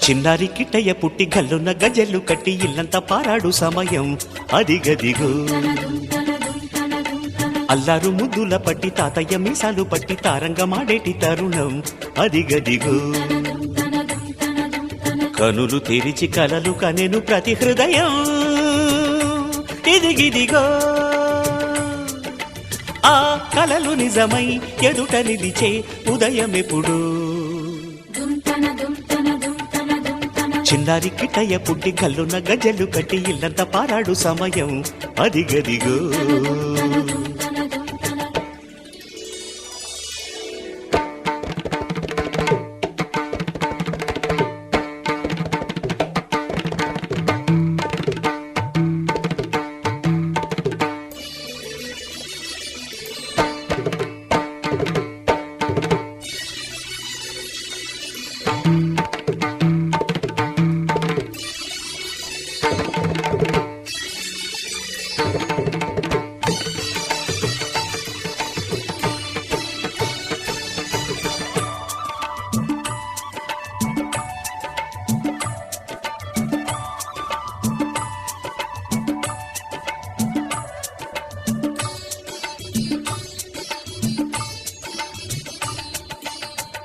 చిన్నారి కిట్టయ్య పుట్టి గల్లున్న గజల్లు కట్టి ఇల్లంతా పారాడు సమయం అది గదిగో. అల్లారు ముద్దుల పట్టి తాతయ్య మీసాలు పట్టి తారంగమాడేటి తరుణం అది గదిగో. కనులు తెరిచి కలలు కనెను ప్రతి హృదయం ఇదిగిదిగో. ఆ కలలు నిజమై ఎదుట నిలిచే ఉదయమెప్పుడు. చిన్నారి కిట్టయ్య పుట్టి కల్లున్న గజలు కట్టి ఇల్లంతా పారాడు సమయం అది గదిగో.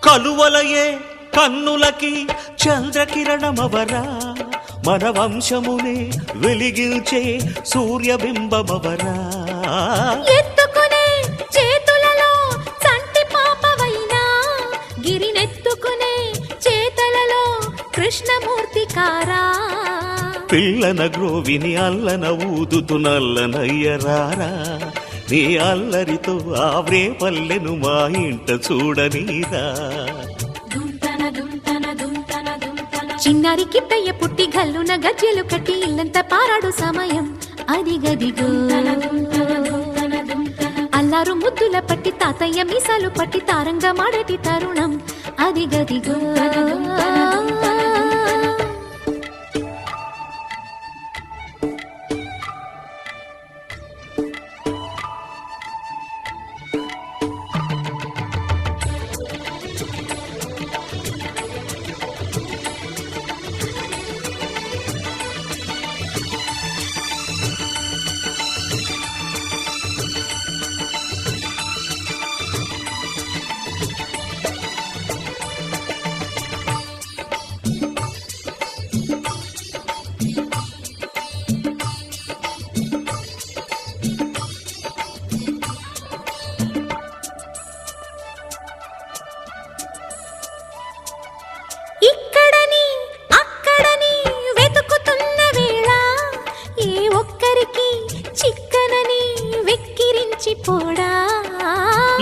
కలువలయే కన్నులకి చంద్రకిరణమవరా, మన వంశమునే వెలిగించే సూర్యబింబమవరా. ఎత్తుకునే చేతులలో సంటి పాపవైనా, గిరినెత్తుకునే చేతలలో కృష్ణమూర్తి కారా. పిల్లన గ్రోవిని అల్లన ఊదుతు నల్లనయ్యరారా, నీ అల్లరితో ఆవ్రే పల్లెను మా ఇంట చూడనీరా. చిన్నారి కిట్టయ్య పుట్టి గల్లున గజ్జెలు కట్టి ఇల్లంతా పారాడు సమయం అది గదిగో. అల్లారు ముద్దుల పట్టి తాతయ్య మీసాలు పట్టి తారంగమాడేటి తరుణం అది గదిగో.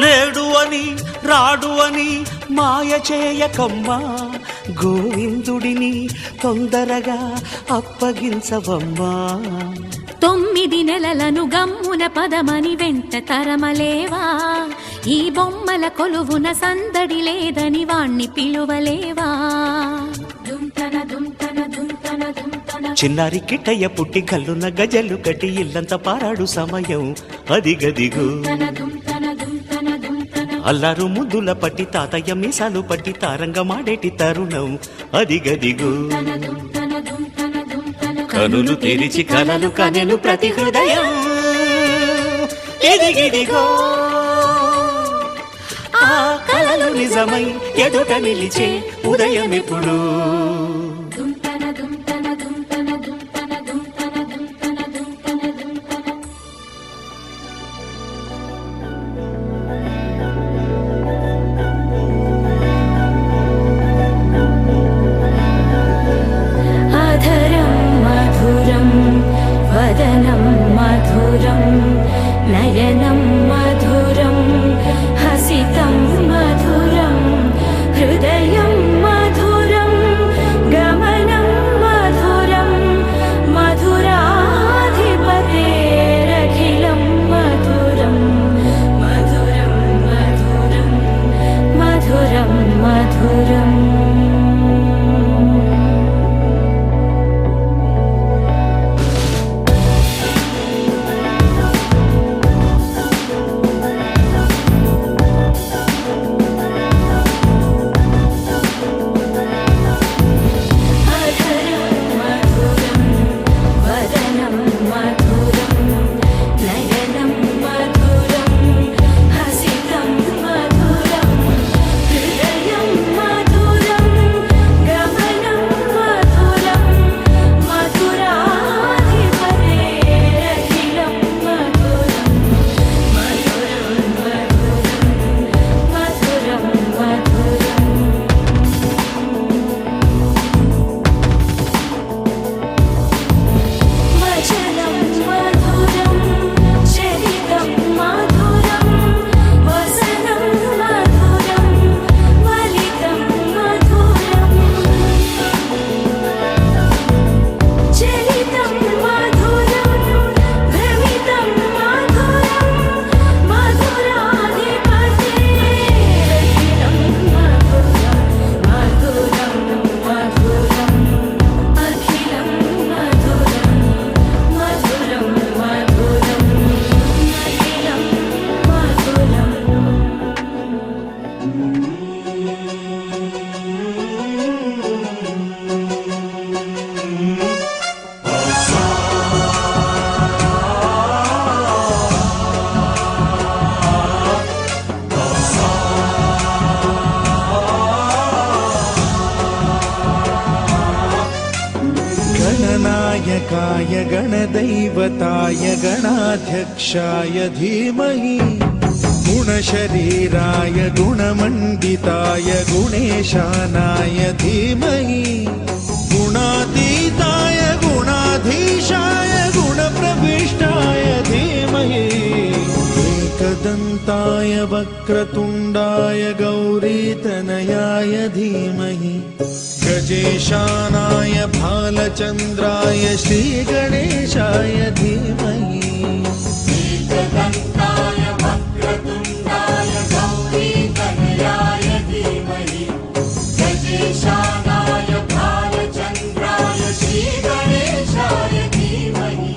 లేడు అని రాడు అని మాయ చేయకమ్మా, గోవిందుడిని తొందరగా అప్పగించవమ్మా. 9 నెలలను గమ్మున పదమని వెంట తరమలేవా, ఈ బొమ్మల కొలువున సందడి లేదని వాణ్ణి పిలువలేవా. చిన్నారి కిట్టయ్య పుట్టి కల్లున్న గజలు కట్టి ఇల్లంతా పారాడు సమయం అది గదిగో. అల్లారు ముద్దుల పట్టి తాతయ్య మీసాలు పట్టి తారంగమాడేటి తరుణం అది గదిగో. కనులు తెరిచి కలలు కనెను ప్రతి హృదయం ఇదిగిదిగో. ఆ కలలు నిజమై ఎదుట నిలిచే ఉదయమెప్పుడు. వదనం మధురం నయనం మధురం హసితం మధురం హృదయం మధురం गायकाय गणदैवताय गणाध्यक्षाय धीमहि गुणशरीराय गुणमण्डिताय गुणेशानाय धीमहि गुणातीताय गुणाधीशाय गुणप्रविष्टाय धीमहि एकदन्ताय वक्रतुण्डाय गौरीतनयाय धीमहि गजेशानाय भालचन्द्राय श्रीगणेशाय धीमहि एकदन्ताय वक्रतुण्डाय गौरीतनयाय धीमहि गजेशानाय भालचन्द्राय श्रीगणेशाय धीमहि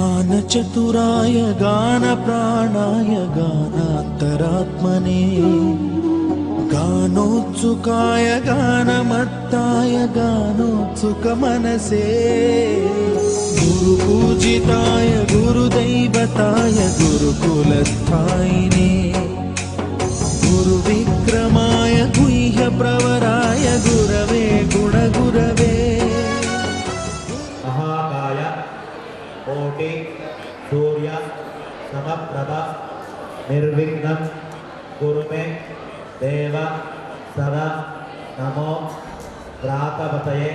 गानचतुराय गानप्राणाय गानान्तरात्मने गानोत्सुकाय गानमत्ताय गानोत्सुकमनसे गुरुपूजिताय गुरुदैवताय गुरुकुलस्थायिने गुरुविक्रमाय गुह्यप्रवराय गुरवे गुणगुरवे महाकाय कोटि सूर्य समप्रभ निर्विघ्नं कुरु मे देव सदा नमो प्रातपतये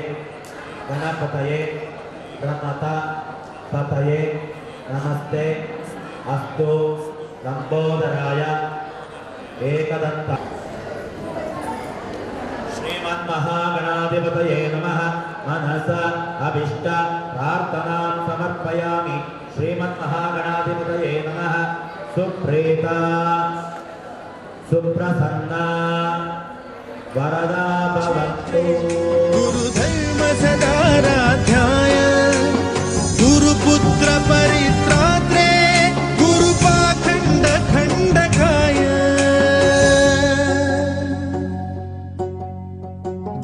गणपतये प्रमथपतये नमस्ते अस्तु लंबोदराय एकदन्त श्रीमन्महागणाधिपतये नमः मनसा अभीष्ट प्रार्थनां समर्पयामि श्रीमन्महागणाधिपतये नमः सुप्रीता सुप्रसन्ना वरदा भवन्तु गुरुधर्म सदाराध्याय गुरुपुत्र परित्रात्रे गुरुपाखण्ड खण्डकाय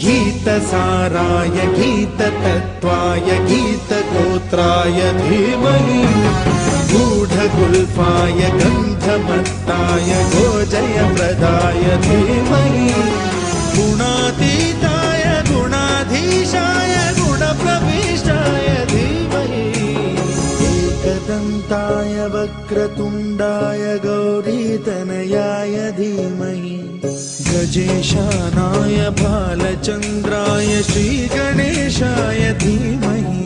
गीतसाराय गीततत्त्वाय गीतगोत्राय धीमहि गूढगुल्फाय गन्धमत्ताय गोजयप्रदाय धीमहि गुणातीताय गुणाधीशाय गुणप्रविष्टाय धीमहि एकदन्ताय वक्रतुण्डाय गौरीतनयाय धीमहि गजेशानाय भालचन्द्राय श्रीगणेशाय धीमहि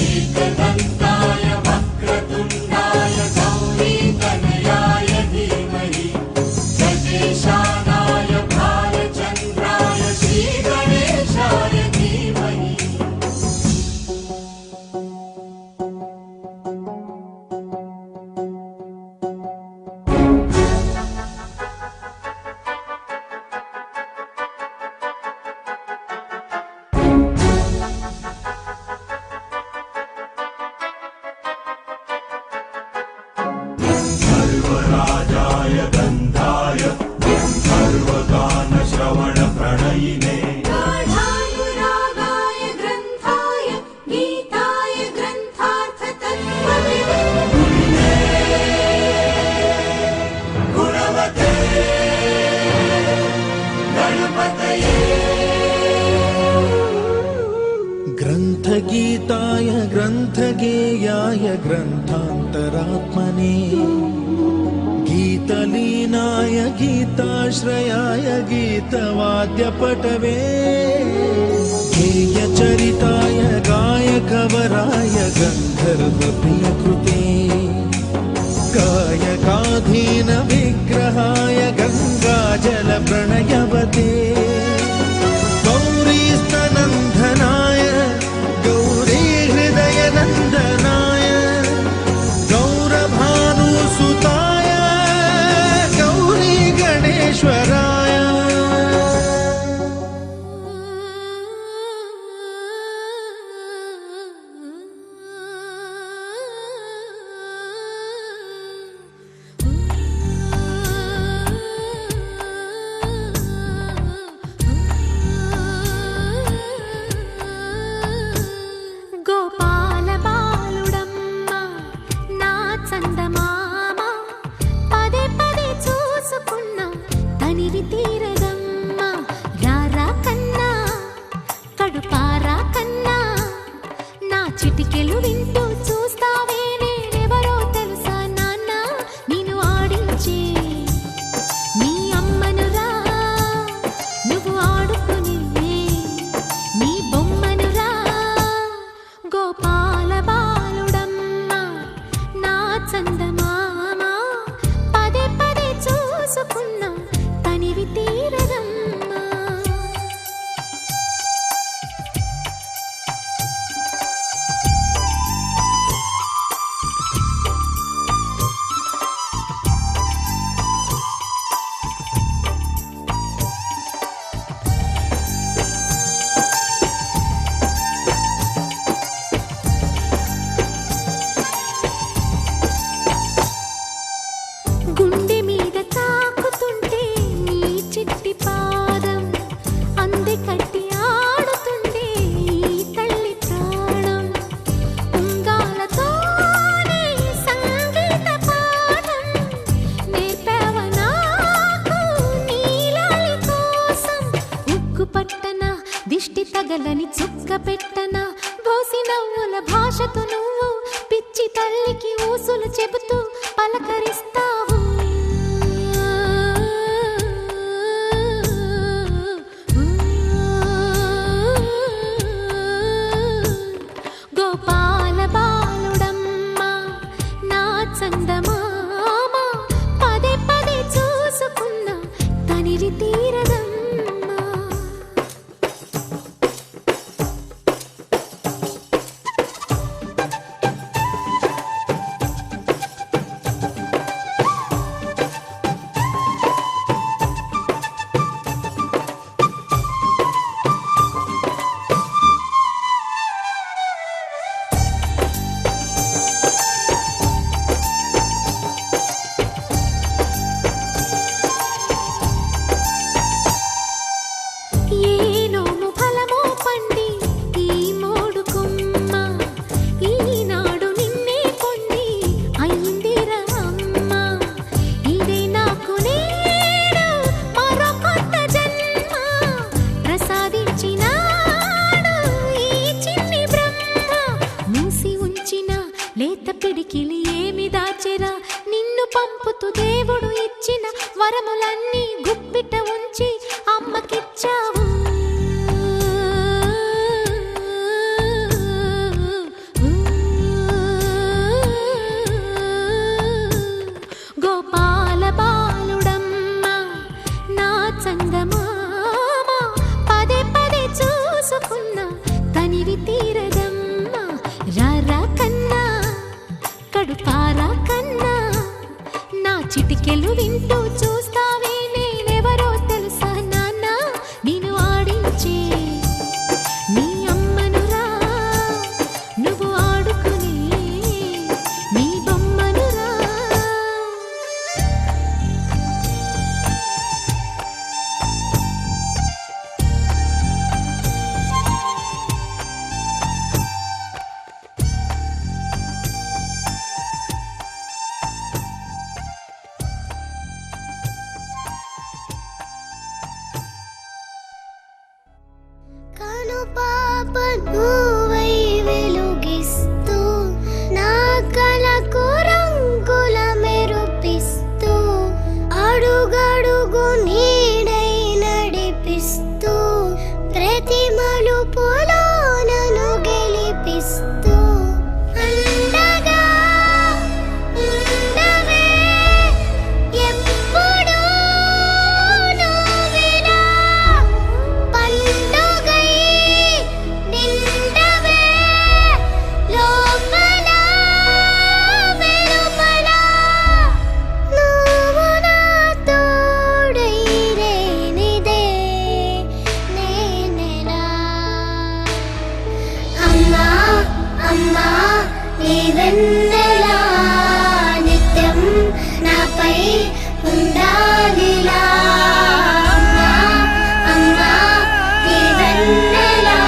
एकदन्ताय वक्रतुण्डाय गौरीतनयाय धीमहि गजेशानाय भालचन्द्राय श्रीगणेशाय धीमहि सर्वराजाय गन्धाय सर्वगानश्रवणप्रणयिने गाढानुरागाय ग्रन्थाय गीताय ग्रन्थार्थतत्त्वविदे गुणवते गणपतये ग्रन्थगीताय ग्रन्थगेयाय ग्रन्थान्तरात्मने गीतलीनाय गीताश्रयाय गीतवाद्यपटवे गेयचरिताय गायकवराय गन्धर्वप्रियकृते गायकाधीन विग्रहाय गङ्गाजलप्रणयवते गौरीस्तनन्दनाय गौरीहृदयनन्दनाय गौरभानुसुताय गौरी गणे పెట్టనా బోసి నవ్వుల భాషతో నువ్వు పిచ్చి తల్లికి ఊసులు చెబుతూ పలకరిస్తావు. గోపాల బాలుడమ్మా నా చందమామ పదే పదే చూసుకున్న తనివి తీరదమ్మా. ఏ నోము ఫలమో పండి ఈ మోడు కొమ్మ ఈనాడు నిన్నే కొండి అయిందిరా అమ్మ. ఇదే నాకు నేడు మరో కొత్త జన్మ ప్రసాదించినాడు ఈ చిన్ని బ్రహ్మ. మూసి ఉంచిన లేత పిడికిలి ఏమి దాచెరా నిన్ను పంపుతూ దేవుడు ఇచ్చిన వరములన్నీ గుప్పిట ఉంచి అమ్మకిచ్చావు. గోపాల బాలుడమ్మా నా చందమామ పదే పదే చూసుకున్న తనివి తీరదమ్మా. రారా కన్నా కడుపారా కన్నా నా చిటికెలు వింటూ చూస్తావే నేనెవరో తెలుసా నాన్న నేను ఆడించే నీ అమ్మనురా నువ్వు ఆడుకునే నీ బొమ్మనురా. కను పాప నువ్వై వెలుగిస్తూ నా కలకు రంగుల మెరుపిస్తూ అడుగడుగు నీడై నడిపిస్తూ ప్రతి మలుపులో నన్ను గెలిపిస్తూ అండగా ఉండవే ఎప్పుడూ నువ్విలా పండుగై నిండవే లోపల వెలుపల నువ్వు నా తోడై లేనిదే నేనెలా. అమ్మా అమ్మా నీ వెన్నెలా నిత్యం నాపై ఉండాలిలా. అమ్మా అమ్మా నీ వెన్నెలా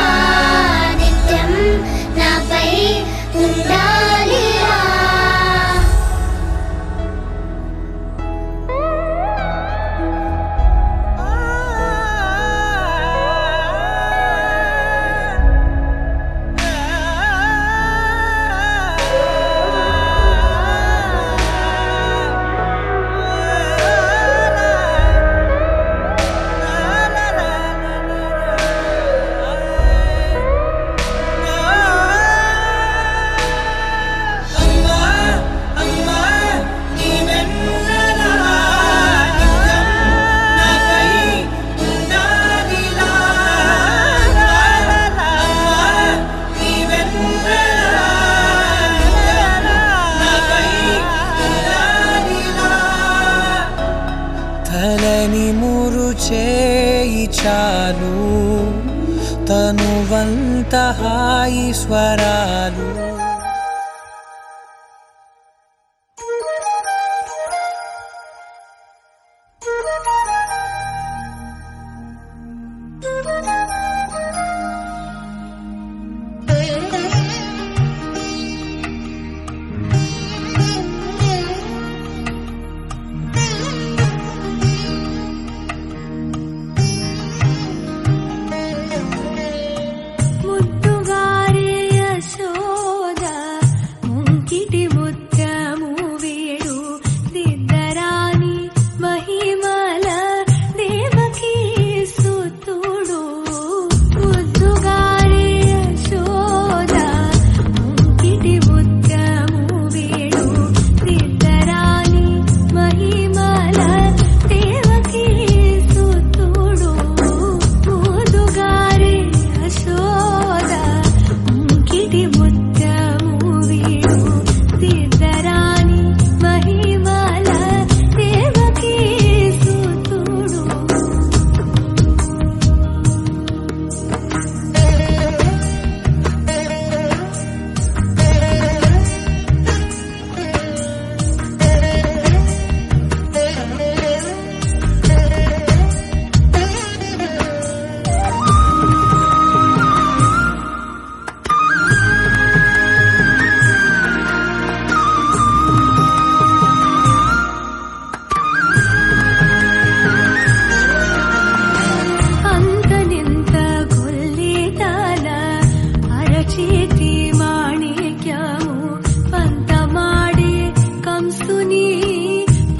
నిత్యం నాపై ఉండాలిలా. తలని మురు చేయి చాలు తనువంత హాయి స్వరాలు. ముద్దు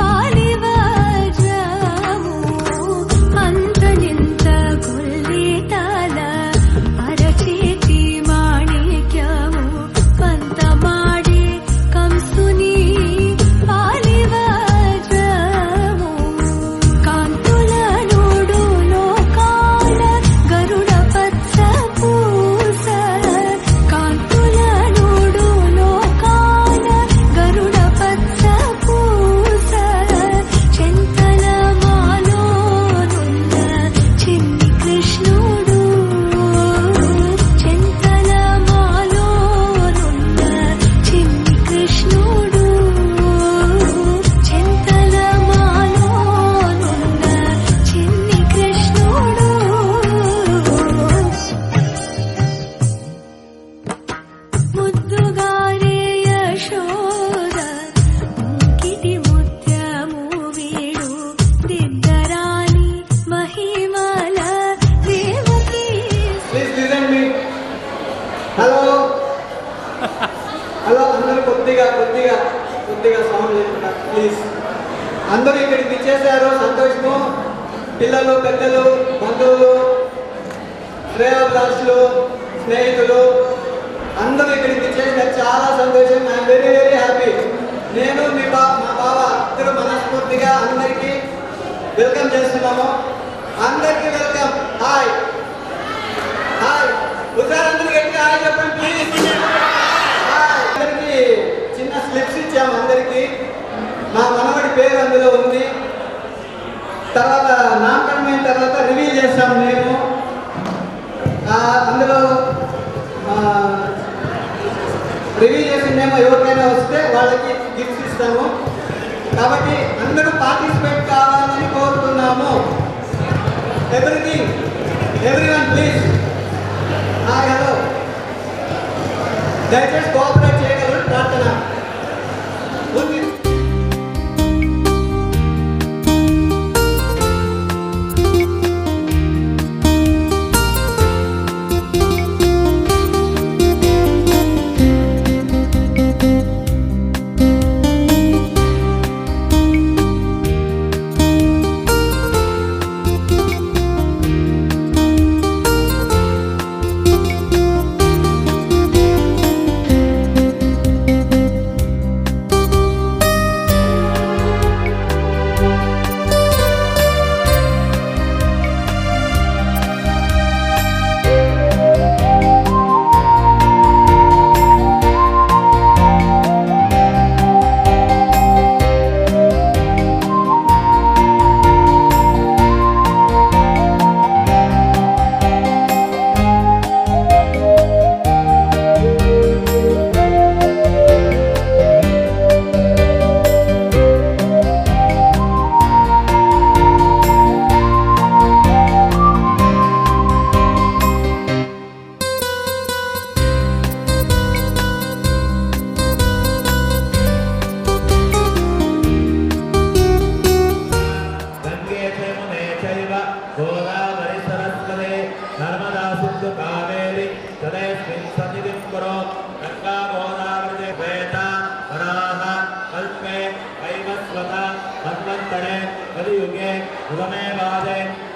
పాలివజము అంతనింత గుల్లితాల అరచేతి మాణిక్యము పంతమాడి కంసుని పాలివజము కాంతుల నోడు లోకాల గరుడ పచ్చ పూస కాంతుల నోడు లోకాల గరుడ పచ్చ పూస చెంతల మాలోనున్న చిన్ని కృష్ణుడు చెంతల మాలోనున్న చిన్ని కృష్ణుడు చెంతల మాలోనున్న చిన్ని కృష్ణుడు ముద్దుగారే యశోద ముంకిటి ముత్యము వీడు దిద్దరాని మహిమల Devaki please listen me. Hello hello అందరూ కొద్దిగా సౌండ్ లేకుండా ప్లీజ్. అందరూ ఇక్కడికి ఇచ్చేసారు, సంతోషము. పిల్లలు, పెద్దలు, బంధువులు, శ్రేయోభిలాషులు, స్నేహితులు అందరూ ఇక్కడికి ఇచ్చేసారు. చాలా సంతోషం. I'm very very happy. నేను మా బావ ఇద్దరు మనస్ఫూర్తిగా అందరికీ వెల్కమ్ చేస్తున్నాము. అందరికీ వెల్కమ్. Hi hi. ఒకసారి అందరికీ గట్టిగా హాయ్ చెప్పండి ప్లీజ్. అందరికీ చిన్న స్లిప్స్ ఇచ్చాము. అందరికీ మా మనవడి పేరు అందులో ఉంది. తర్వాత నామకరణం అయిన తర్వాత రివీల్ చేస్తాము మేము. అందులో రివీల్ చేసిందేమో ఎవరికైనా వస్తే వాళ్ళకి గిఫ్ట్స్ ఇస్తాము. కాబట్టి అందరూ పార్టిసిపేట్ కావాలని కోరుతున్నాము. Everyone please. Hi hello. దయచేసి కోఆపరేట్ చేయగలరు ప్రార్థన. ఉంది.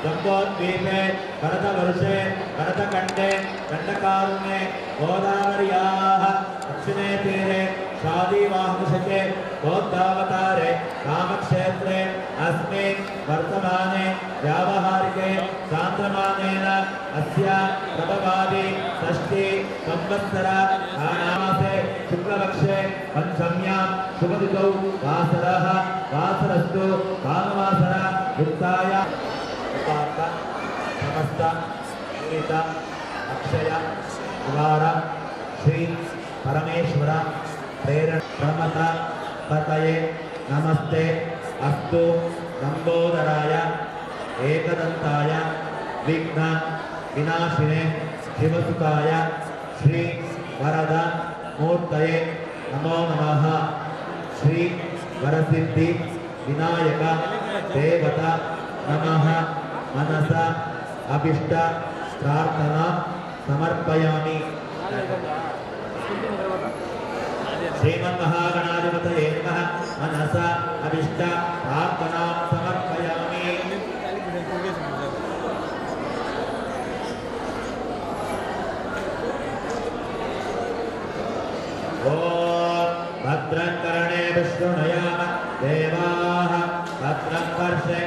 जम्बोद्वीपे भरतवर्षे भरतखण्डे खण्डकारुण्ये गोदावर्याः दक्षिणे तीरे शादीवाहमुषके बौद्धावतारे रामक्षेत्रे अस्मिन् वर्तमाने व्यावहारिके चान्द्रमानेन अस्य प्रभवादि षष्ठी संवत्सर आनामासे शुक्लपक्षे पञ्चम्यां शुभतिथौ वासरः वासरस्तु भानुवासर युक्ताय उपात्त समस्त पूरित अक्षय द्वार श्री परमेश्वर प्रेरण प्रमत पतये नमस्ते अस्तु लंबोदराय एकदंताय विघ्न विनाशिने शिवसुताय श्री वरद मूर्तये नमो नमः। श्री वरसिद्धि विनायक देवता नमः। मनसा अभिष्ट प्रार्थना समर्पयामि। श्रीमन्महागणाधिपतये नमः मनसा अभिष्ट प्रार्थनां समर्पयामि ॐ भद्रं कर्णे विष्णुयाम देवाः भद्रं वर्षे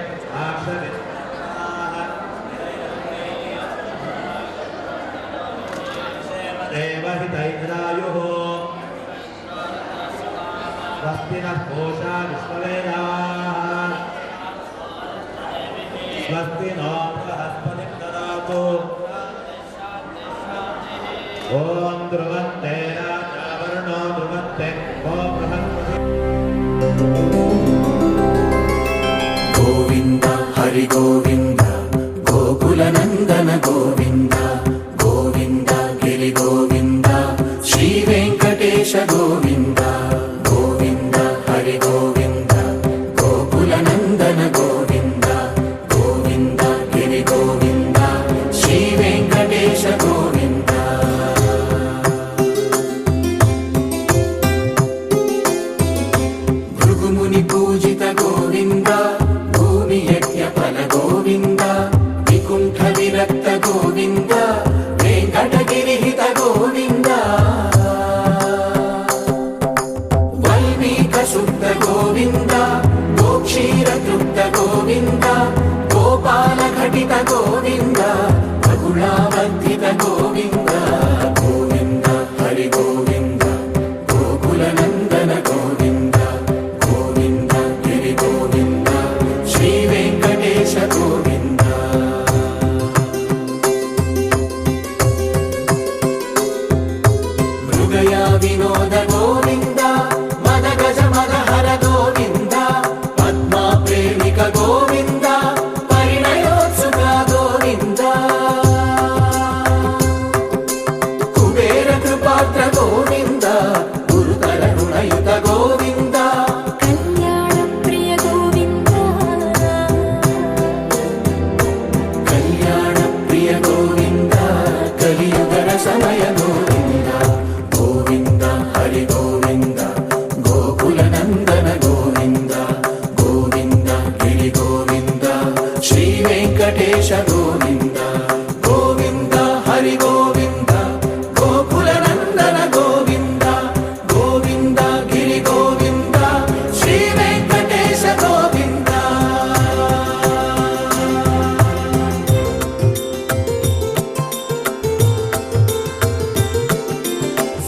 देवहितैन्द्रायुः स्वस्ति नः पूषा विश्ववेदाः स्वस्ति नो बृहस्पतिं ददातु ॐ ध्रुवन्ते राजावरुणो ध्रुवन्ते ओ बृहस्पति गोविन्द हरि गोविन्द गोकुलनन्दन गोविन्द गोविन्द गिरि गोविन्द श्रीवेङ्कटेश गोविन्द गोविन्द हरि गोविन्द गोकुलनन्दन गोविन्द गोविन्द गिरि गोविन्द श्रीवेङ्कटेश गोविन्द भृगुमुनि पूजित गोविन्द भूमि यज्ञफल गोविन्द विकुण्ठ विरक्त गोविन्द वेङ्कटगिरिहित गोविन्द वल्मीक शुद्ध गोविन्द गोक्षीरतृप्त गोविन्द गोपाल घटित गोविन्द बगुलावर्धित गोविन्द गोविन्द हरि गोविन्द गोकुलनन्दन गोविन्द गोविन्द गिरि गोविन्द श्रीवेङ्कटेश गोविन्द मृगया विनोद गोविन्द मद गज मदहर गोविन्द पद्मा प्रेमिक गोविन्द परिणयोत्सुक गोविन्द कुबेर कृपात्र गोविन्द गुरुतर ऋणयुत गोविन्द కళ్యాణ ప్రియ గోవింద कल्याण प्रिय गोविन्द कलियुगर समय गोविन्द गोविन्द हरि गोविन्द गोकुलनन्दन गोविन्द गोविन्द गिरि गोविन्द श्रीवेङ्कटेश गोविन्द गोविन्द हरि गोविन्द गोकुलनन्दन गोविन्द गोविन्द गिरि गोविन्द श्रीवेङ्कटेश गोविन्द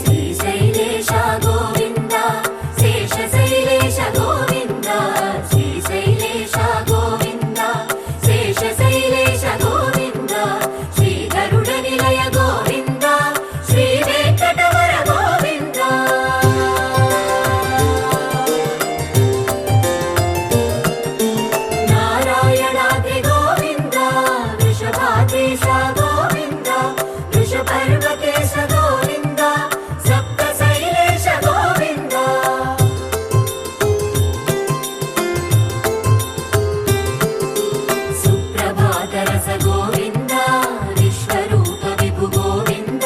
శ్రీశైలేశ గోవింద శేషశైలేశ గోవింద శ్రీశైలేశ గోవింద శేషశైలేశ గోవింద శ్రీగరుడ నిలయ గోవింద శ్రీ వెంకటవర గోవింద నారాయణాద్రి గోవింద వృషభాద్రీశ గోవింద వృషపర్వతేశ గోవింద సప్తశైలేశ గోవింద సుప్రభాతరస గోవింద విశ్వరూప విభు గోవింద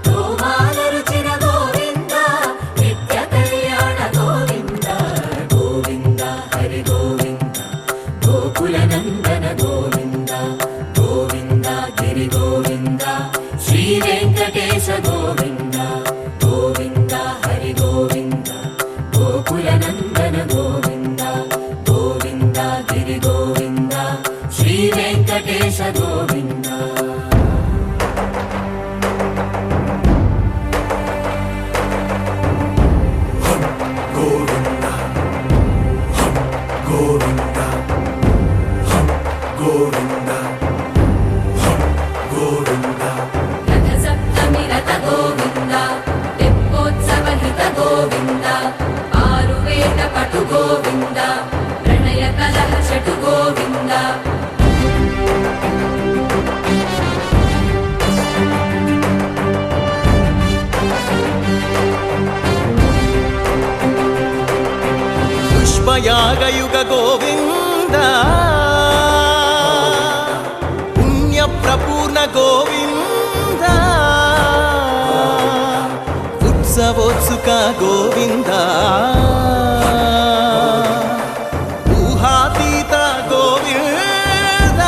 గోమాల రుచిర గోవింద నిత్య కళ్యాణ గోవింద गोविन्द हरि गोविन्द गोकुलनन्दन गोविन्द गोविन्द गिरि गोविन्द श्रीवेङ्कटेश गोविन्द गोविन्द हरि गोविन्द गोकुलनन्दन गोविन्द गोविन्द गिरि गोविन्द श्रीवेङ्कटेश गोविन्द गोविन्द गोविन्द गोविन्द गोविन्द రథ సప్తమి రథ గోవింద తెప్పోత్సవ హిత గోవింద ఆరువేద పటు గోవింద ప్రణయ కలహ షటు గోవింద पुष्पयागयुग गोविन्द पुण्यप्रपूर्ण गोविन्द उत्सवोत्सुका గోవింద ఊహాతీత గోవింద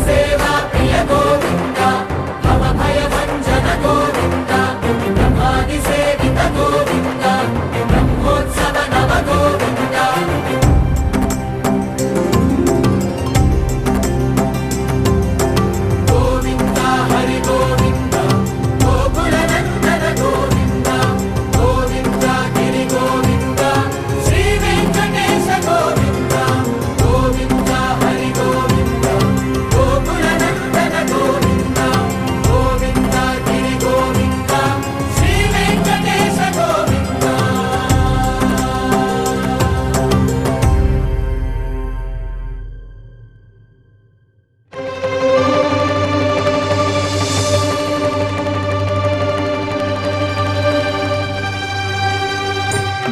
సేవా ప్రియ గోవింద భవ భయ భంజన గోవింద బ్రహ్మాది సేవిత గోవింద బ్రహ్మోత్సవ నవ గోవింద గోవింద హరి గోవింద గోకుల నందన గోవింద గోవింద గిరి గోవింద శ్రీ వెంకటేశ గోవింద గోవింద హరి గోవింద గోకుల నందన గోవింద గోవింద గిరి గోవింద శ్రీ వెంకటేశ గోవింద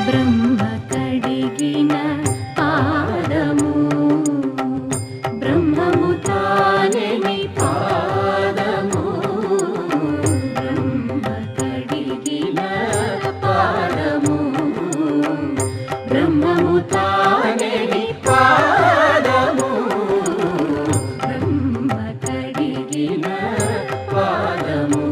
బ్రహ్మ కడిగిన పాదము బ్రహ్మము తానెని పాదము బ్రహ్మ కడిగిన పాదము బ్రహ్మము తానెని పాదము బ్రహ్మ కడిగిన పాదము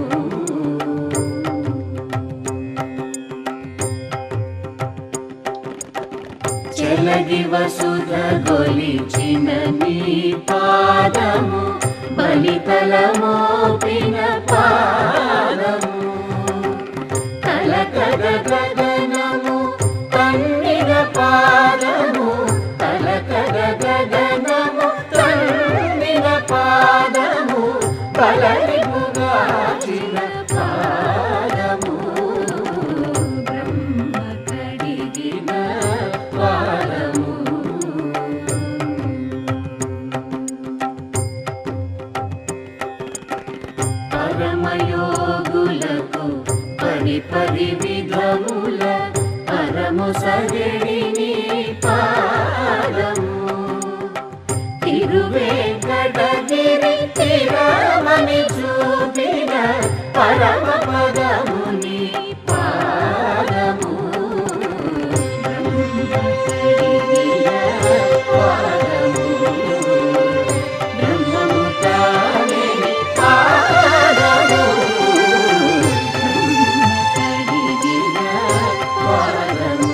చలగి వసుధ గొలిచిన నీ పాదము బలితలమోపిన పాదము తలకగ గగనము తన్నిన పాదము తలకగ గగనము తన్నిన పాదము బలరిపుగాచిన పాదము బ్రహ్మ కడిగిన పాదము పరమయోగులకు పరి విధముల పరము సగడి నీ పాదము తిరువేంకటగిరి తిరమని చూపిన పరమ పదము నీ పాదము బ్రహ్మ కడిగిన పాదము బ్రహ్మము తానెని పాదము బ్రహ్మ కడిగిన పాదము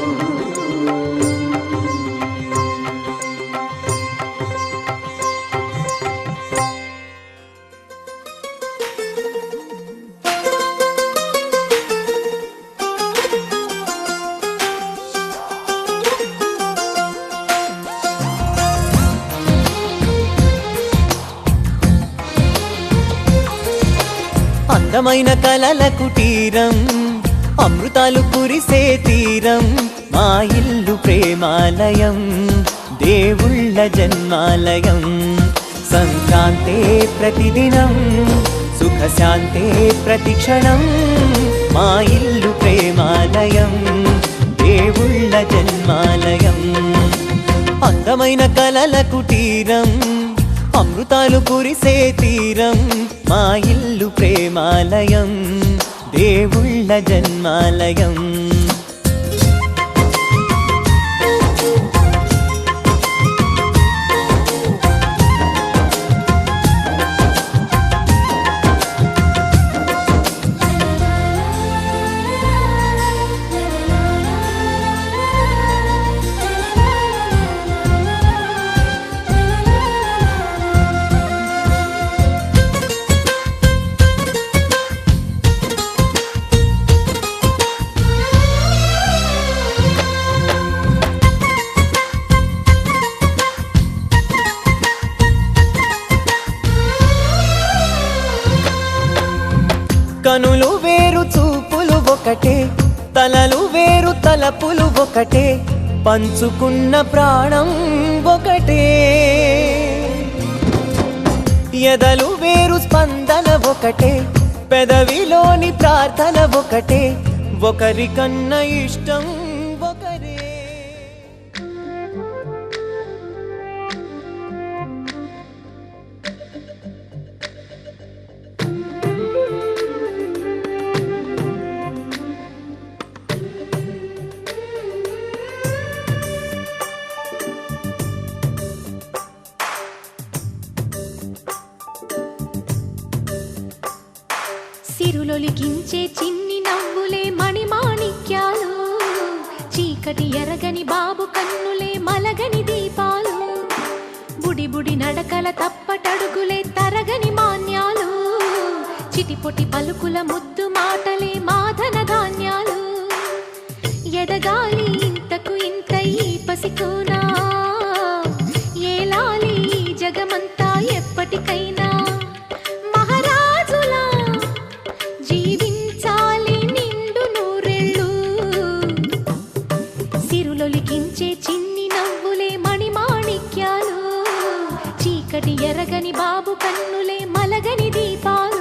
అందమైన కలల కుటీరం అమృతాలు కురిసే తీరం మా ఇల్లు ప్రేమాలయం దేవుళ్ళ జన్మాలయం సంక్రాంతే ప్రతిదినం సుఖశాంతే ప్రతిక్షణం మా ఇల్లు ప్రేమాలయం దేవుళ్ళ జన్మాలయం అందమైన కలల కుటీరం అమృతాలు కురిసే తీరం మా ఇల్లు ప్రేమాలయం దేవుళ్ళ జన్మాలయం కనులు వేరు చూపులు ఒకటే తలలు వేరు తలపులు ఒకటే పంచుకున్న ప్రాణం ఒకటే ఎదలు వేరు స్పందన ఒకటే పెదవిలోని ప్రార్థన ఒకటే ఒకరికన్నా ఇష్టం ఒకరే సిరులొలికించే చిన్ని నవ్వులే మణిమాణిక్యాలు చీకటి ఎరగని బాబు కన్నులే మలగని దీపాలు బుడి బుడి నడకల తప్పటడుగులే తరగని మాన్యాలు చిటిపొటి పలుకుల ముద్దు మాటలే మాధన ధాన్యాలు ఎదగాలి ఇంతకు ఇంత ఈ పసికోనా ఏలాలి జగమంతా ఎప్పటికైనా మహారాజులా జీవించాలి నిండు నూరెళ్ళు సిరులొలికించే చిన్ని నవ్వులే మణిమాణిక్యాలు చీకటి ఎరగని బాబు కన్నులే మలగని దీపాలు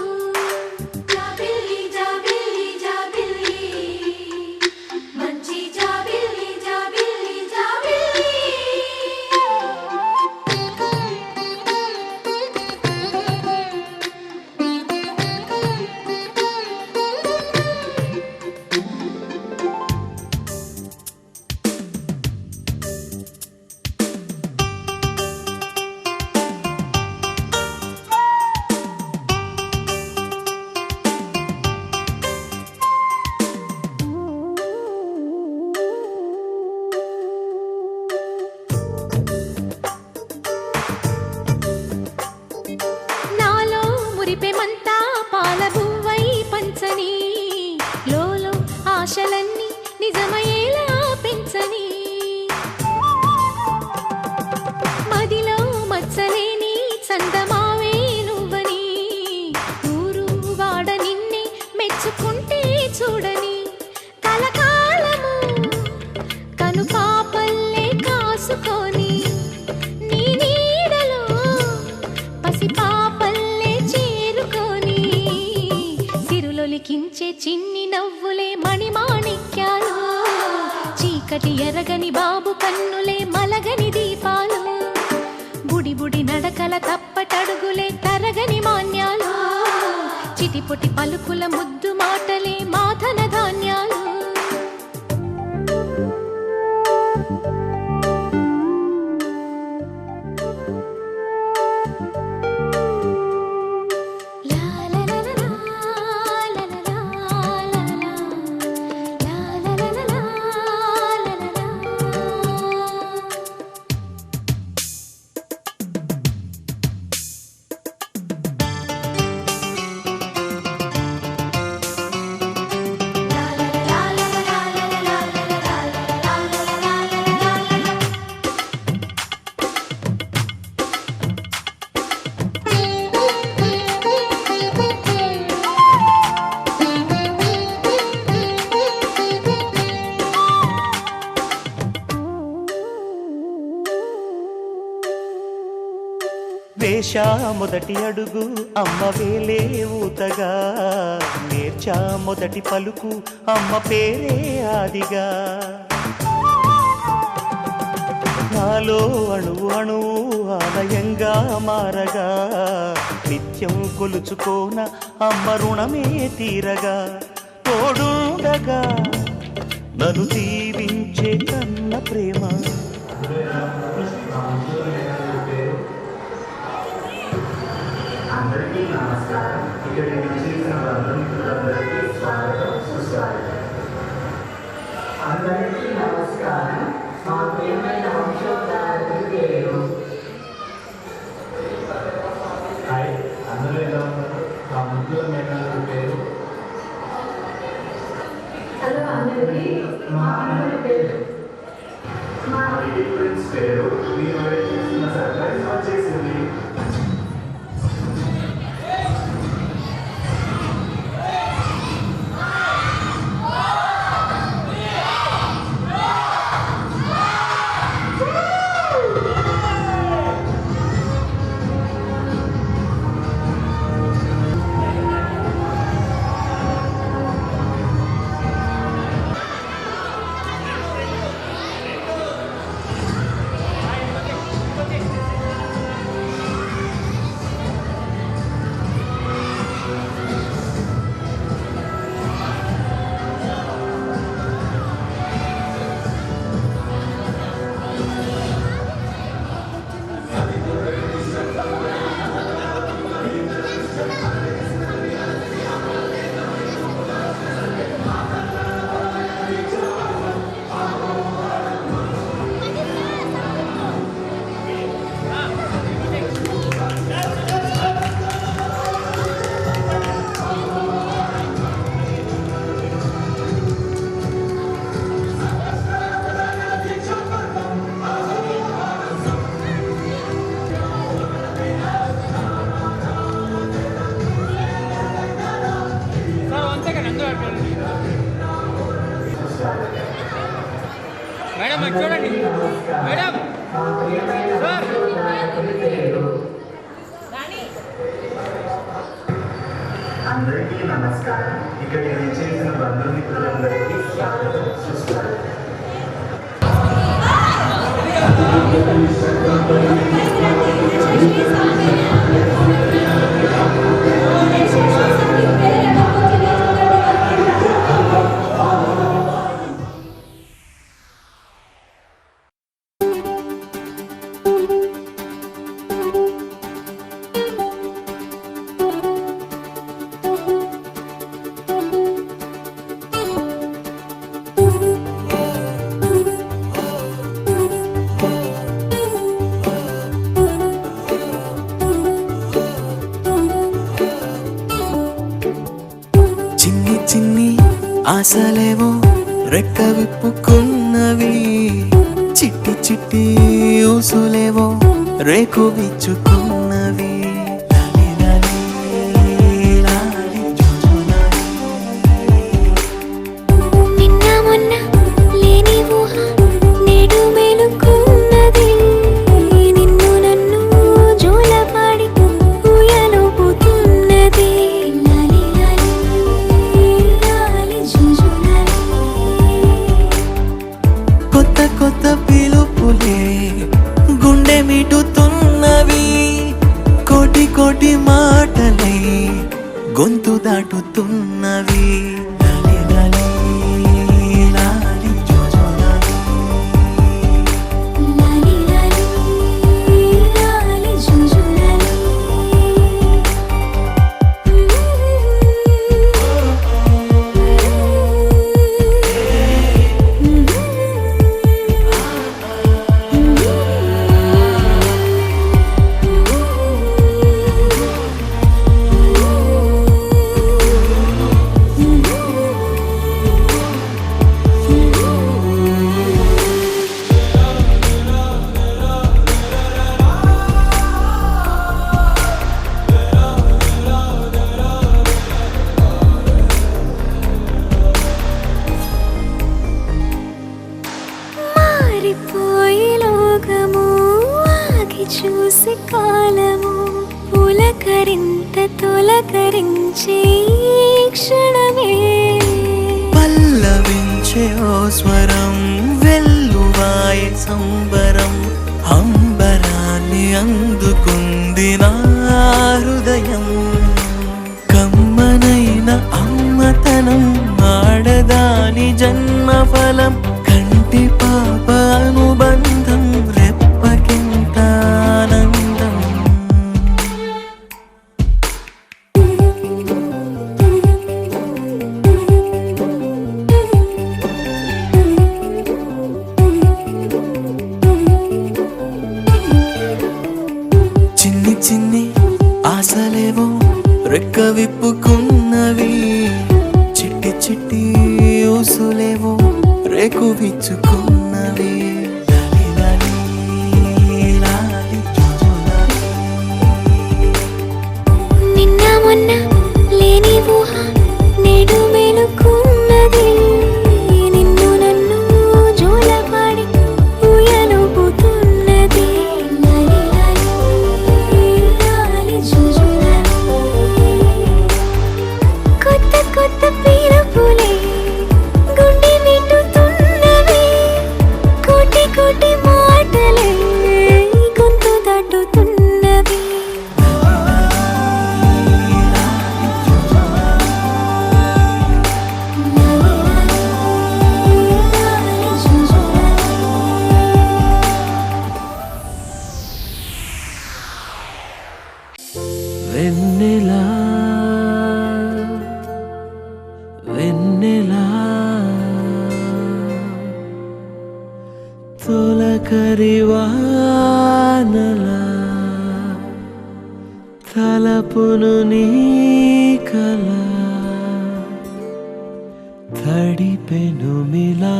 మురిపెమంతా పాలబువ్వై పంచని లోలో ఆశలన్నీ నిజమయ్యేలా పెంచని మదిలో మచ్చలేని చందమావే నువ్వని ఊరు వాడ నిన్నే మెచ్చుకుంటే చూడని కలకాలము కను పాపల్లే కాసుకొని నీ నీడలో పసిపాపల్లే లిఖించే చిన్ని నవ్వులే మణిమాణిక్యాలు చీకటి ఎరగని బాబు కన్నులే మలగని దీపాలు బుడి బుడి నడకల తప్పటడుగులే తరగని మాన్యాలు చిటిపొటి పలుకుల ముద్దు మాటలే మాధన ధాన్యాలు వేశా మొదటి అడుగు అమ్మ వేలే ఊతగా నేర్చా మొదటి పలుకు అమ్మ పేరే ఆదిగా నాలో అణువు అణువు ఆలయంగా మారగా నిత్యం కొలుచుకోన అమ్మ రుణమే తీరగా తోడుండగా నన్ను దీవించే కన్న ప్రేమ అందరికీ నమస్కారం. ఇక్కడికి విచ్చేసిన బంధుమిత్రులందరికీ స్వాగతం, సుస్వాగతం. అందరికీ నమస్కారం. మా ప్రియమైన వంశోద్ధారకుడి పేరు. హాయ్, అందరూ ఎలా ఉన్నారు? మా ముగ్గుల మేఘాల పేరు. హలో అందరికీ, మా అమ్మల పేరు. మా ఫ్రెండ్స్ పేరు. మీరు చేసిన సర్ప్రైజ్ వచ్చేసింది. అందరికీ నమస్కారం. ఇక్కడ చేసిన బంధుమిత్రులందరికీ స్వాగతం, సుస్వాగతం. చిన్ని చిన్ని ఆశలేవో రెక్క విప్పుకున్నవి, చిట్టి చిట్టి ఊసులేవో రేకు విచ్చుకున్నవి. నిన్న మొన్న లేని ఊహ నేడు మేలుకున్నది, నిన్ను నన్ను జోలపాడి ఊయలుపుతున్నది. లాలి లాలి లాలి జుజులాలి. కొత్త కొత్త పిలుపులే గుండె మిటుతున్నవి, కోటి కోటి మాటలై గొంతు దాటుతున్నవి. లాలి లాలి జోజోలాలి. లాలి లాలి లాలి జుజులాలి. మారిపోయే లోకము ఆగి చూసి కాలము, పులకరింత తొలకరించే ఈ క్షణమే. పల్లవించే ఓ స్వరం వెల్లువాయే సంబరం, అంబరాన్ని అందుకుంది నా హృదయం. కమ్మనైన అమ్మతనం ఆడదాని జన్మఫలం, కంటి పాప అనుబంధం రెప్పకింత ఆనందం. చిన్ని చిన్ని ఆశలేవో రెక్క విప్పుకున్నవి, చిట్టి చిట్టి ఊసులేవో రేకు విచ్చుకున్నవి. లాలి లాలి లాలి జోజోలాలి. నిన్న మొన్న లేని ఊహ నేడు మేలుకున్నది, నిన్ను నన్ను జోలపాడి ఊయలుపుతున్నది. లాలి లాలి లాలి జుజులాలి. కొత్త కొత్త పిలుపులే గుండె మిటుతున్నవి, కోటి కోటి మాటలే గొంతు దాటుతున్నవి. వెన్నెలా వెన్నెలా తొలకరి వానలా తలపును నీ కల తడిపెను మిలా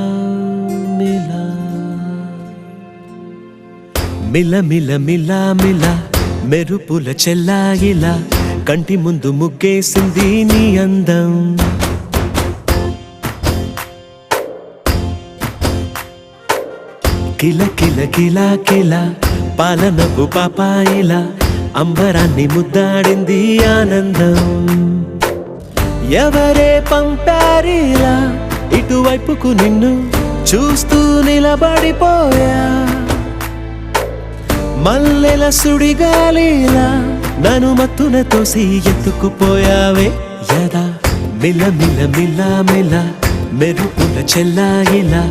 మిలా. మిల మిల మిల మిల మెరుపుల చెల్లాయిలా, కంటి ముందు ముగ్గేసింది నీ అందం. కిల కిల కిల కిల పాలనపు పాపాయిలా అంబరాన్ని ముద్దాడింది ఆనందం. ఎవరే పంపారిలా ఇటువైపుకు నిన్ను చూస్తూ నిలబడిపోయా. మల్లెల సుడిగాలిలా నన్ను మత్తున తోసి ఎత్తుకుపోయావే. యదా మిల మిల మిల మిల మెరుపుల చెల్లాయిలా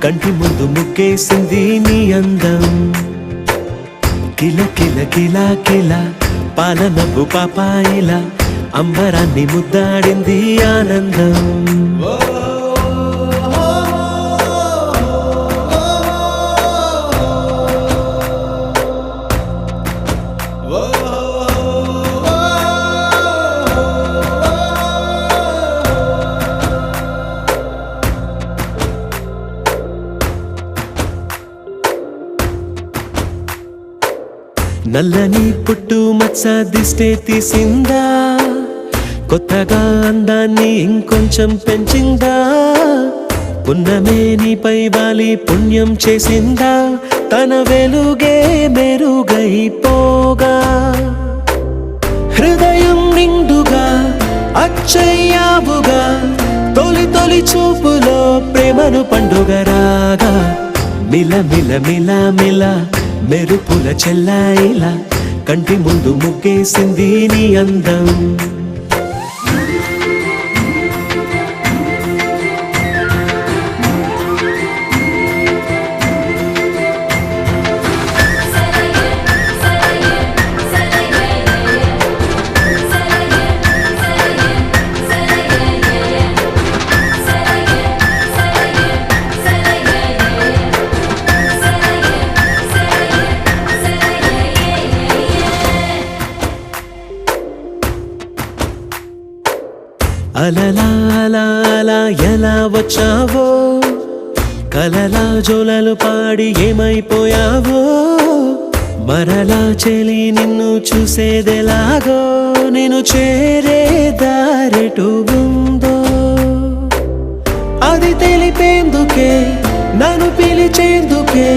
కంటి ముందు ముగ్గేసింది నీ అందం. కిల కిల కిల కిల పాలనపు పాపాయిలా అంబరాన్ని ముద్దాడింది ఆనందం. నల్లని పుట్టు మచ్చ దిష్టే తీసిందా, కొత్తగా అందాన్ని ఇంకొంచెం పెంచిందా. పున్నమే నీపై వాలి పుణ్యం చేసిందా, తన వెలుగే మెరుగైపోగా. హృదయం నిండుగా అచ్చయ్యావుగా, తొలి తొలి చూపులో ప్రేమను పండుగ రాగా. మిల మిల మిల మిల మెరుపుల చెల్లాయిలా కంటి ముందు ముగ్గేసింది నీ అందం. అలలా అలా అలా ఎలా వచ్చావో, కలలా జోలలు పాడి ఏమైపోయావో. మరలా చెలి నిన్ను చూసేదెలాగో, నేను చేరే దారెటు ఉందో అది తెలిపేందుకే నన్ను పిలిచేందుకే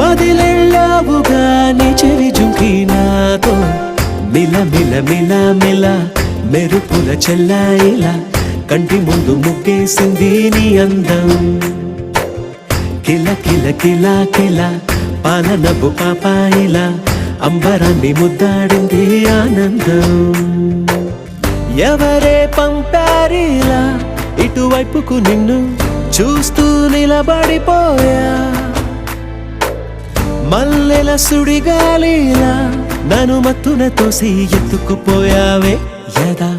వదిలెళ్ళావుగా నీ చెవి జుంకి నాతో. మిల మిల మిల మిల మెరుపుల చెల్లాయిలా కంటి ముందు ముగ్గేసింది నీ అందం. కిల కిల కిల కిల పాలనపు పాపాయిలా అంబరాన్ని ముద్దాడింది ఆనందం. ఎవరే పంపారిలా ఇటువైపుకు నిన్ను చూస్తూ నిలబడిపోయా. మల్లెల సుడిగాలిలా నన్ను మత్తున తోసి ఎత్తుకుపోయావే. యదా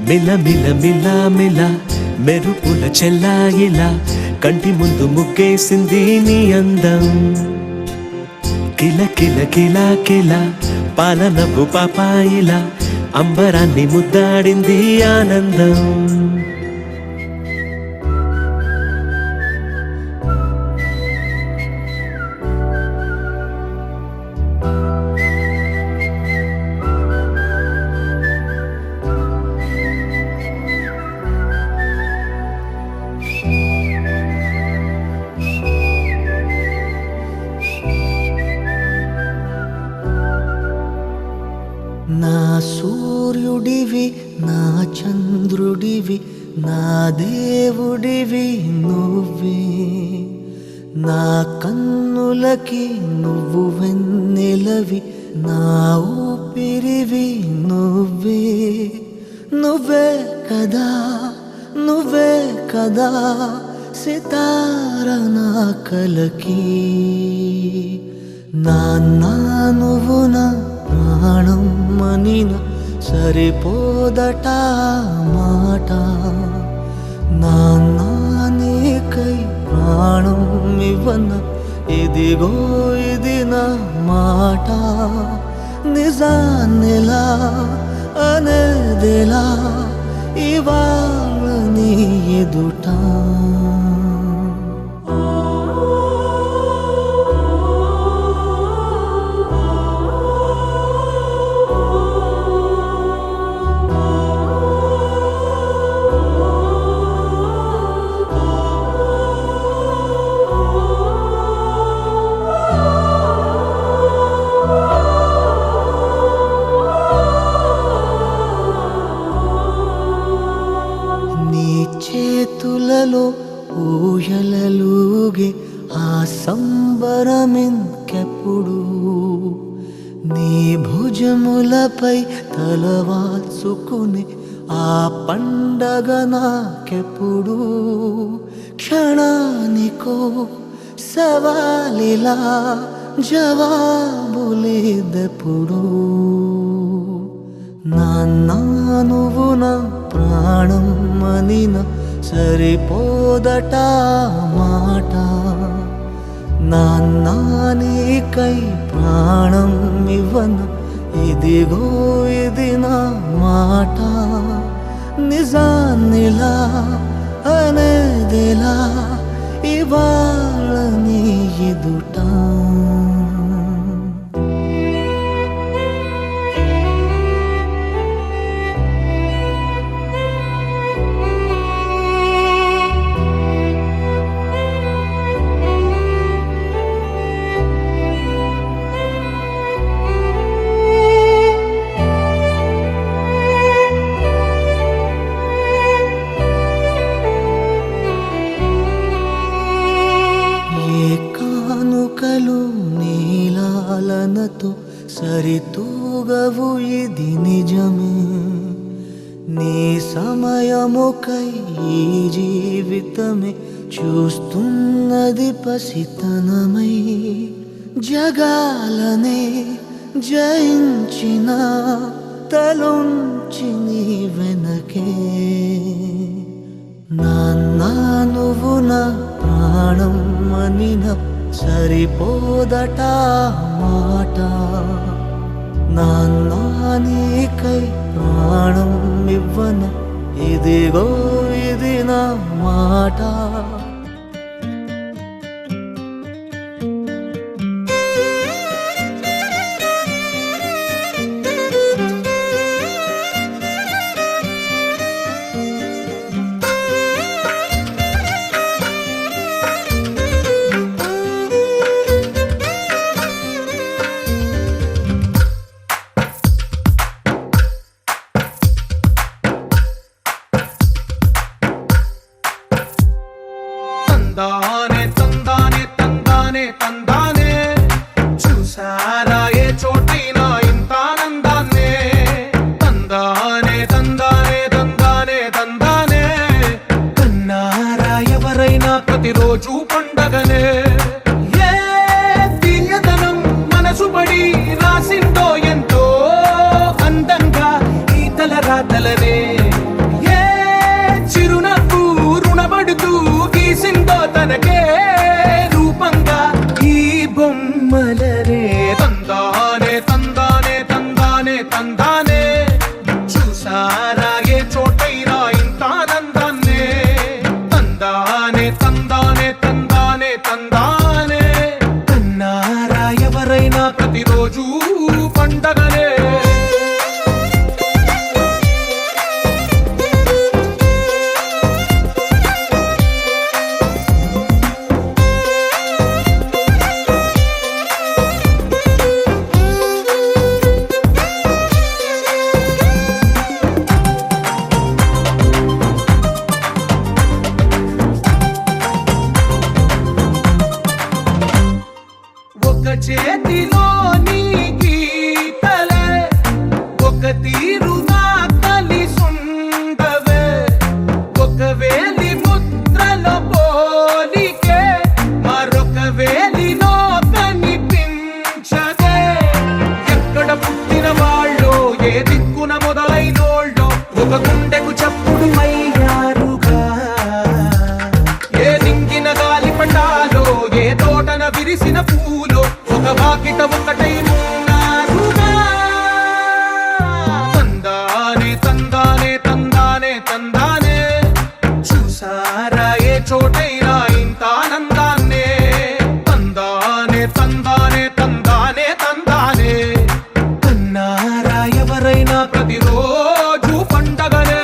మిల మిల మిల మిల మెరుపుల చెల్లాయిలా కంటి ముందు ముగ్గేసింది నీ అందం. కిల కిల కిల కిల పాలనపు పాపాయిలా అంబరాన్ని ముద్దాడింది ఆనందం. నా సూర్యుడివి, నా చంద్రుడివి, నా దేవుడివి నువ్వే. నా కన్నులకి నువ్వు వెన్నెలవి, నా ఊపిరివి నువ్వే. నువ్వే కదా, నువ్వే కదా సితార నా కలకి. నాన్న నువ్వు నా ప్రాణం మనిన సరిపోదట మాట. నాన్న నీకై ప్రాణం ఇవ్వన ఇదిగో ఇది నా మాట. నిజాన్నిలా అనేదిలా ఇవాళ నీ ఎదుట. సంబరమింకెప్పుడు నీ భుజములపై తలవాల్చుకుని ఆ పండగ నాకెప్పుడు క్షణానికో సవాలిలా జవాబులేదెప్పుడు నాన్నా నువ్వు నా ప్రాణం అనిన సరిపోదట మాట నాన్నా నీకై ప్రాణం ఇవ్వన ఇదిగో ఇది నా మాట నిజాన్నిలా అనేదిలా ఇవాళ నీ ఎదుట నీలాలనతో సరితూగవు ఇది నిజమే నీ సమయముకై ఈ జీవితమే చూస్తున్నది పసితనమై జగాలనే జయించిన తలొంచి నీ వెనకే నాన్నా నువ్వు నా ప్రాణం అనిన సరిపోదట మాట నాన్నా నీకై ప్రాణం ఇవ్వన ఇదిగో ఇది నా మాట తందానే తందానే తందానే తందానే చూసారా ఏ చోటైనా ఇంత ఆనందాన్నే తందానే తందానే తందానే తందానే కన్నారా ఎవరైనా ప్రతిరోజు పండగనే ఏ తీయదనం మనసు పడి రాసిందో ఎంతో అందంగా ఈ తలరాతలనే ఏ చిరునవ్వు రుణపడుతూ గీసిందో తనకే రూపంగా ఈ బొమ్మలనే తందానే తందానే తందానే తందానే చూసారా ఏ చోటైనా ఇంత ఆనందాన్నే తందానే తందానే తందానే తందానే కన్నారా ఎవరైనా ప్రతిరోజు పండగనే ఒక చేతిలో నీ గీతలే ఒక తీరుగా కలిసుండవే ఒక వేలి ముద్రలో పోలికే మరొక వేలిలో కనిపించదే ఎక్కడ పుట్టిన వాళ్ళో ఏ దిక్కున మొదలైనోళ్ళో ఒక గుండెకు చప్పుడు అయ్యారుగా ఏ దింగిన గాలి పటాలో ఏ తోటన విరిసిన పూలో ఒక వాకిట ఒకటై ఉన్నారుగా తందానే తందానే తందానే తందానే చూసారా ఏ చోటైనా ఇంత ఆనందాన్నే తందానే తందానే తందానే తందానే కన్నారా ఎవరైనా ప్రతిరోజు పండగనే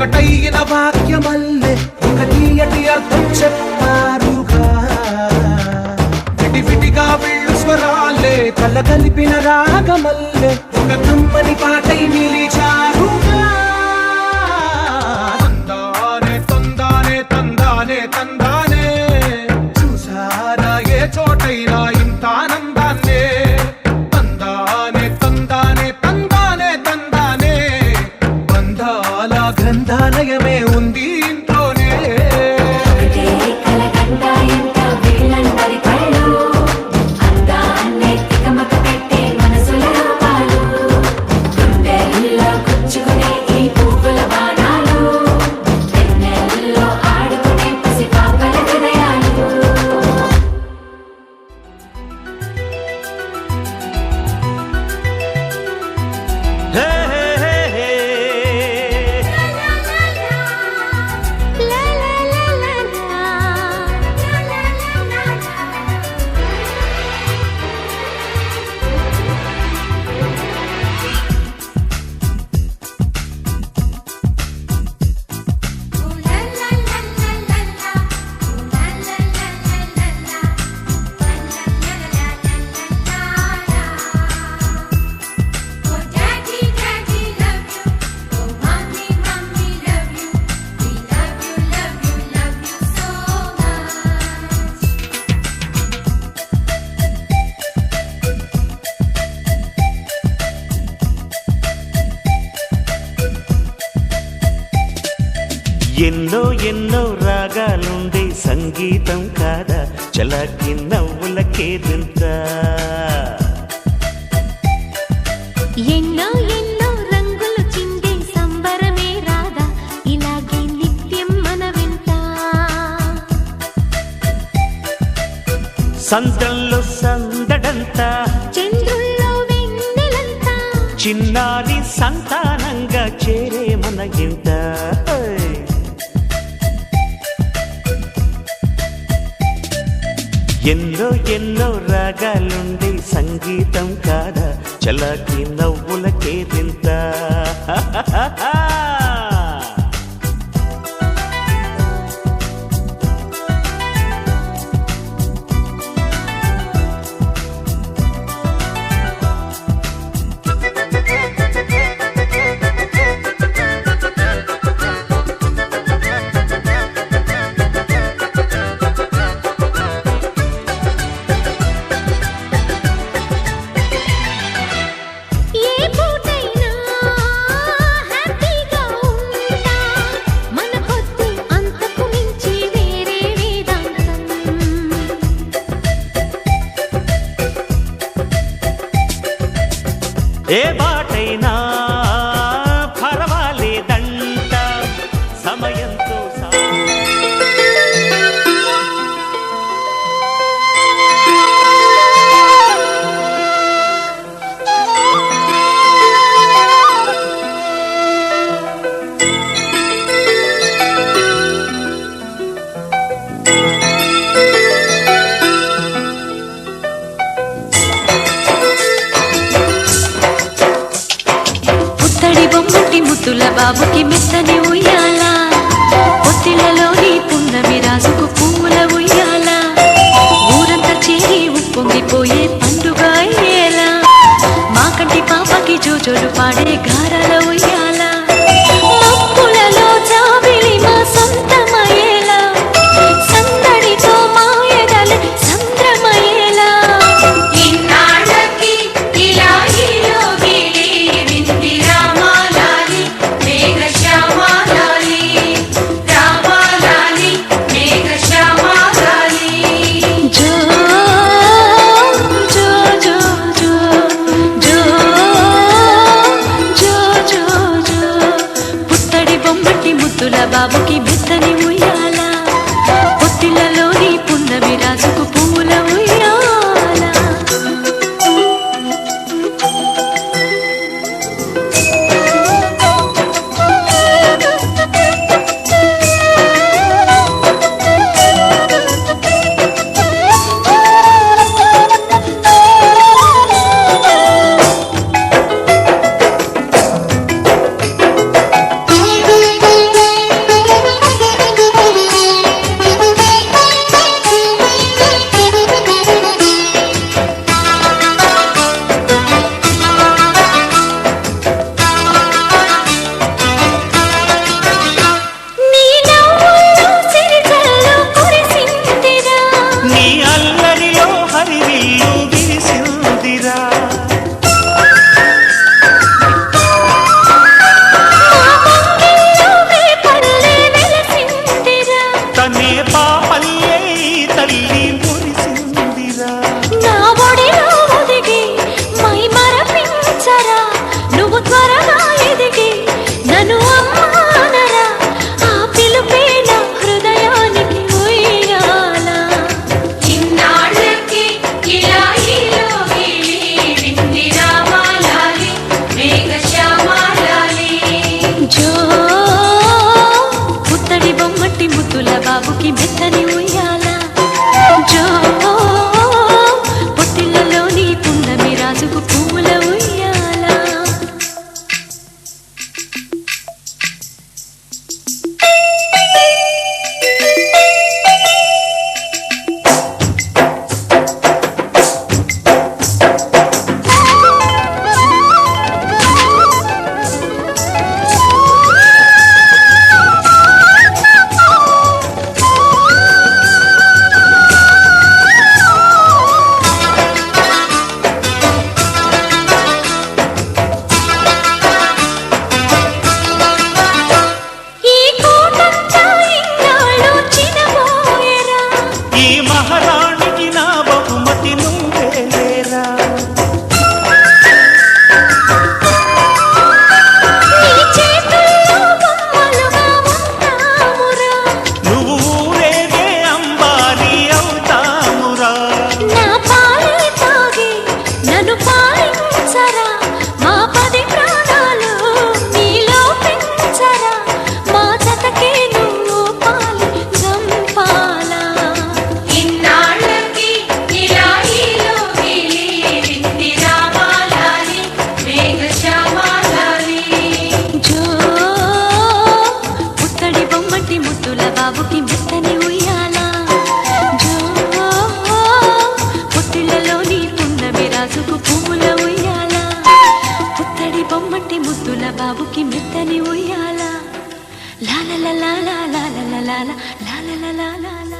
ఒకటైన వాక్యమల్లే ఒక తీయటి అర్థం చెప్పారుగా విడివిడిగా వీళ్ళు స్వరాలే కళ్ళ కలిపిన రాగమల్లే ఒక కమ్మని పాటై నిలిచారుగా తందానే తందానే తందానే తందానే చూసారా ఏ చోటైనా ఇంత ఆనందాన్నే తందానే తందానే తందానే తందానే బంధాల గ్రంథాలయమే ఉంది ఇంట్లోనే హే, హే, హే, హే. ఎన్నో ఎన్నో రాగాలుండే సంగీతం కాదా చలాకి నవ్వులకేదంత ఎన్నో ఎన్నో రంగులు చిందే సంబరమే రాదా ఇలాగే నిత్యం మన వింట సంతంలో సందడంతా చంద్రుల్లో వెన్నెలంతా చిన్నారి సంతానంగా చేరే మన ఇంట ఎన్నో ఎన్నో రాగాలుండే సంగీతం కాదా చలాకి నవ్వులకేదింత ఏ పూటైనా హ్యాపీగా ఉంటా మన పొద్దు అంతకు మించి వేరే వేదాంతం ఏ బాటైనా పర్వాలేదంట సమయంతో పుత్తడి బొమ్మటి ముద్దుల బాబుకి మెత్తని ఉయ్యాల పొత్తిళ్ళలోని పున్నమి రాజుకు పువ్వుల ఉయ్యాల ఊరంతా చేరి ఉప్పొంగిపోయే పండుగ అయ్యేలా మా కంటి పాపకి జోజోలు పాడే గారాల ఉయ్యాల మబ్బులలో జాబిలి మా సొంతమయ్యేలా సందడితో మా ఎదలు సంద్రమయ్యేలా ఇన్నాళ్ళకి ఇలా ఈలోగిలి వింది రామాలాలి మేఘశ్యామాలాలి రామాలాలి మేఘశ్యామాలాలి జో జో జో జో జో జో జో జో పుత్తడి బొమ్మటి ముద్దుల బాబుకి మెత్తని ఉయ్యాల పొత్తిళ్ళలోని పున్నమి రాజుకు పువ్వుల ఉయ్యాల నువ్వు త్వరగా ఎదిగి నన్ను అమ్మానరా ఆ పిలుపే నా హృదయానికి ఉయ్యాల ఇన్నాళ్ళకి ఇలా ఈలోగి వింది రామాలాలి మేఘశ్యామాలాలి జో పుత్తడి బొమ్మటి ముద్దుల బాబుకి మెత్తని ఉయ్యాల జో పొత్తిళ్ళలోని పున్నమి రాజుకు పువ్వుల ఉయ్యాల ఈ కోటంతా ఇన్నాళ్ళు చినబోయెరా ఈ మహారాణికి నా బహుమతి నువ్వేరా నీ చేతుల్లో బొమ్మలుగా ఉంటామురా నువ్వు ఊరేగే అంబారి అవుతామురా నా పాలే తాగి నన్ను పాలించరా మా 10 ప్రాణాలు నీలో పెంచరా మా జతకే నువ్వు పాలి గంపాలా ఇన్నాళ్ళకి ఇలా ఈలోగి వింది రామాలాలి మేఘశ్యామాలాలి జో పుత్తడి బొమ్మటి ముద్దుల బాబుకి మెత్తని ఉయ్యాల జో పొత్తిళ్ళలోని పున్నమి రాజుకు పువ్వుల ఉయ్యాల పుత్తడి బొమ్మటి ముద్దుల బాబుకి మెత్తని ఉయ్యాల లాల లాల లాల లాల లాల లాల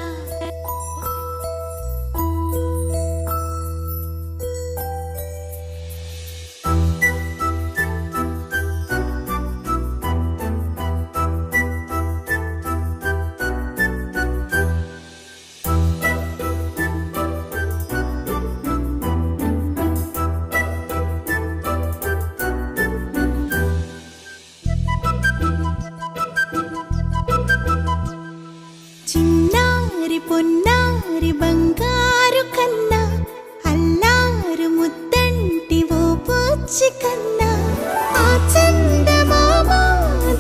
చిన్నారి పొన్నారి బంగారు కన్నా అల్లారు ముద్దంటి ఓ పూచి కన్నా ఆ చందమామ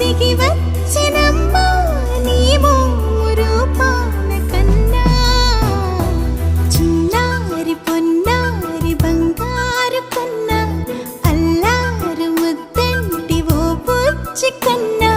దిగి వచ్చినమ్మా నీ మోము రూపాన కన్నా చిన్నారి పొన్నారి బంగారు కన్నా అల్లారు ముద్దంటి ఓ పూచి కన్నా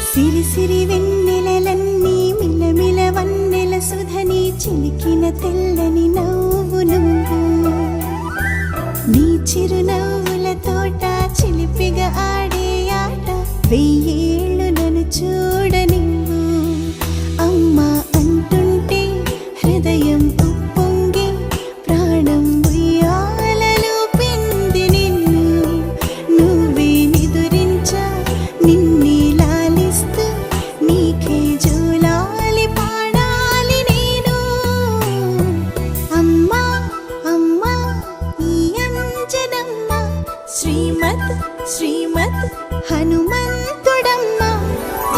సిరి సిరి వెన్నెలలన్నీ మిలమిల వన్నెల సుధని చిలికిన తెల్లని నవ్వు నువ్వు నీ చిరునవ్వుల తోట చిలిపిగా ఆడే ఆట 1000 ఏళ్ళు నన్ను చూడనివ్వు అమ్మా అంటుంటే హృదయం ఉప్పొంగి ప్రాణం ఉయ్యాలలో పిండి నిన్ను నువ్వే నిదురించా నిన్నే లాలిస్తూ నీకే జోలాలి పాడాలి నేను అమ్మా అమ్మా ఈ అంజనమ్మ శ్రీమత్ శ్రీమత్ హనుమంతుడమ్మ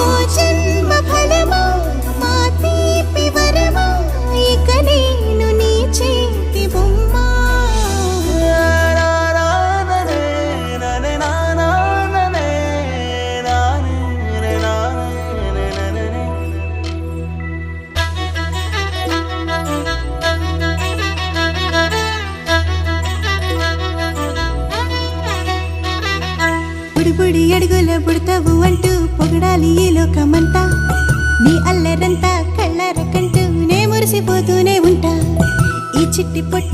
ఓ జన్మ చిట్టి పొట్టి